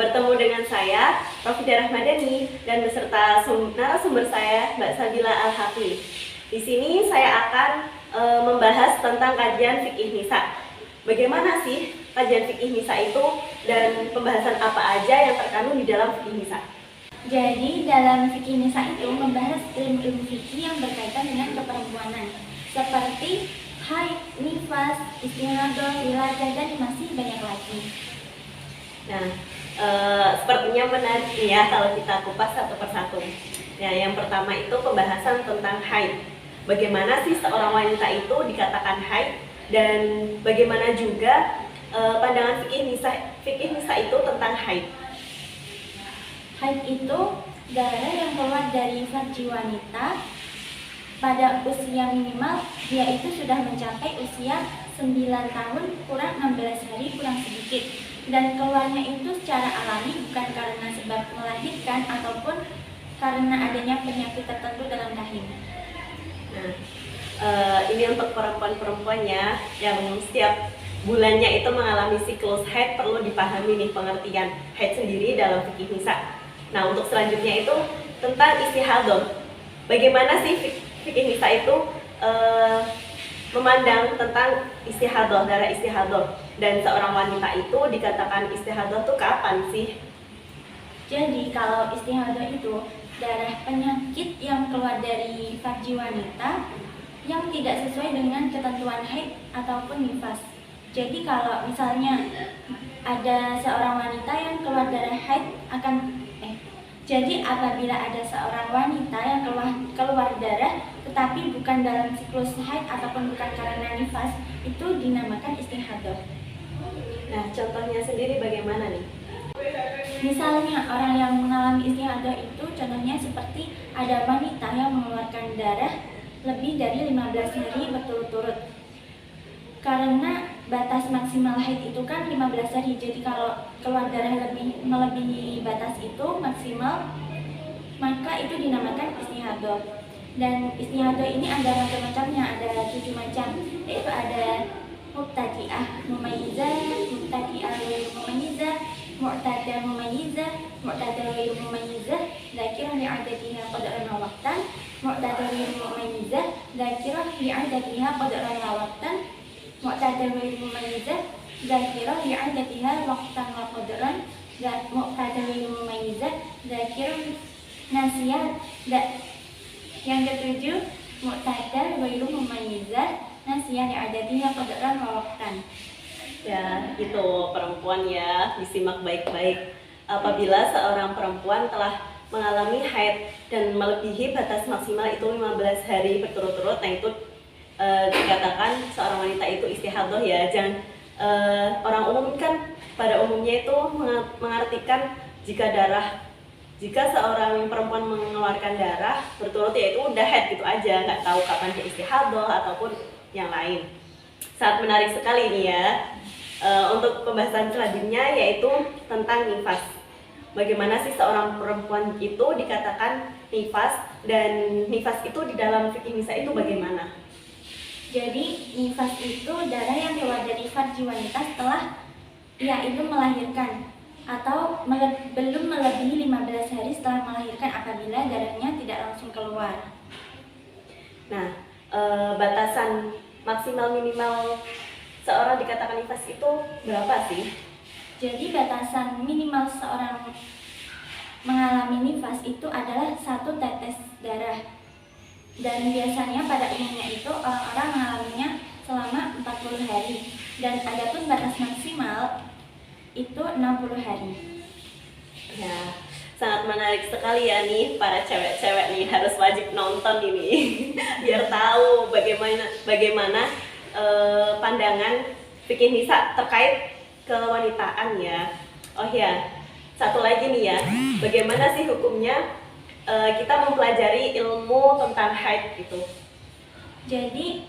bertemu dengan saya, Rofida Rahmadani, dan beserta narasumber saya, Mbak Sabila Al-Hafni. Di sini saya akan membahas tentang kajian fikih nisa. Bagaimana sih kajian fikih nisa itu dan pembahasan apa aja yang terkandung di dalam fikih nisa? Jadi dalam fikih nisa itu membahas ilmu-ilmu fikih yang berkaitan dengan keperempuanan, seperti haid, nifas, istihadah, wiladah, dan masih banyak lagi. Nah, sepertinya menarik ya kalau kita kupas satu persatu. Ya, yang pertama itu pembahasan tentang haid. Bagaimana sih seorang wanita itu dikatakan haid dan bagaimana juga pandangan fikih nisa itu tentang haid. Haid itu darah yang keluar dari farji wanita pada usia minimal, yaitu sudah mencapai usia 9 tahun kurang 16 hari kurang sedikit, dan keluarnya itu secara alami, bukan karena sebab melahirkan ataupun karena adanya penyakit tertentu dalam rahim. Nah, ini untuk perempuan-perempuannya yang setiap bulannya itu mengalami siklus haid, perlu dipahami nih pengertian haid sendiri dalam fikih nisa. Nah, untuk selanjutnya itu tentang istihadah. Bagaimana sih fikih nisa itu memandang tentang istihadah, darah istihadah, dan seorang wanita itu dikatakan istihadah tuh kapan sih? Jadi kalau istihadah itu darah penyakit yang keluar dari farji wanita yang tidak sesuai dengan ketentuan haid ataupun nifas. Jadi kalau misalnya ada seorang wanita yang keluar darah haid jadi apabila ada seorang wanita yang keluar darah tetapi bukan dalam siklus haid ataupun bukan karena nifas, itu dinamakan istihadah. Nah, contohnya sendiri bagaimana nih? Misalnya orang yang mengalami istihadah itu contohnya seperti ada wanita yang mengeluarkan darah lebih dari 15 hari berturut-turut. Karena batas maksimal haid itu kan 15 hari, jadi kalau keluar darah melebihi batas itu maksimal, maka itu dinamakan istihadah. Dan istihadah ini ada macam-macamnya, ada 7 macam, yaitu ada mubtadi'ah mumayyizah, mubtadi'ah ghairu mumayyizah, mu'tadah mumayyizah, mu'tadah ghairu mumayyizah, dzakirah li'adadiha qadran wa waqtan, mu'tadah ghairu mumayyizah, dzakirah li'adadiha qadran wa waqtan, mu'tadah ghairu mumayyizah, dzakirah li'adadiha waqtan wa qadran, mu'tadah ghairu mumayyizah, dzakirah nasiyah. Yang ketujuh, mu'tadah ghairu mumayyizah, nasiyah li'adadiha qadran wa waqtan. Ya, itu perempuan ya, disimak baik-baik. Apabila seorang perempuan telah mengalami haid dan melebihi batas maksimal itu 15 hari berturut-turut, nah itu dikatakan seorang wanita itu istihadah ya. Jangan orang umum kan pada umumnya itu mengartikan jika seorang perempuan mengeluarkan darah berturut ya itu udah haid gitu aja, nggak tahu kapan dia istihadah ataupun yang lain. Sangat menarik sekali ini ya. Untuk pembahasan selanjutnya yaitu tentang nifas. Bagaimana sih seorang perempuan itu dikatakan nifas, dan nifas itu di dalam fikih nisa itu bagaimana? Jadi nifas itu darah yang keluar dari farji wanita setelah ia itu melahirkan atau belum melebihi 15 hari setelah melahirkan apabila darahnya tidak langsung keluar. Nah, batasan maksimal minimal seorang dikatakan nifas itu berapa sih? Jadi batasan minimal seorang mengalami nifas itu adalah 1 tetes darah. Dan biasanya pada umumnya itu orang-orang mengalaminya selama 40 hari. Dan adapun batas maksimal itu 60 hari. Ya, sangat menarik sekali ya nih, para cewek-cewek nih harus wajib nonton ini biar tahu bagaimana pandangan fikih nisa terkait kewanitaan ya. Oh ya, satu lagi nih ya, bagaimana sih hukumnya kita mempelajari ilmu tentang haid itu? Jadi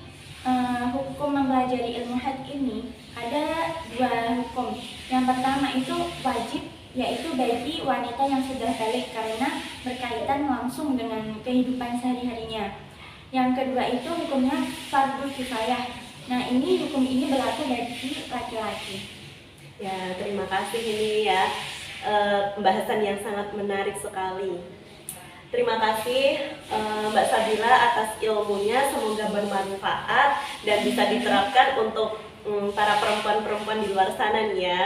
hukum mempelajari ilmu haid ini ada 2 hukum. Yang pertama itu wajib, yaitu bagi wanita yang sudah balik karena berkaitan langsung dengan kehidupan sehari-harinya. Yang kedua itu hukumnya fardu kifayah. Nah, hukum ini berlaku bagi laki-laki. Ya, terima kasih ini ya. pembahasan yang sangat menarik sekali. Terima kasih Mbak Sabila atas ilmunya, semoga bermanfaat dan bisa diterapkan untuk para perempuan-perempuan di luar sana nih ya.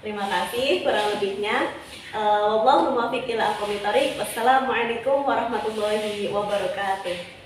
Terima kasih, kurang lebihnya. Wallahul muwaffiq ila aqwamit thoriq. Wassalamualaikum warahmatullahi wabarakatuh.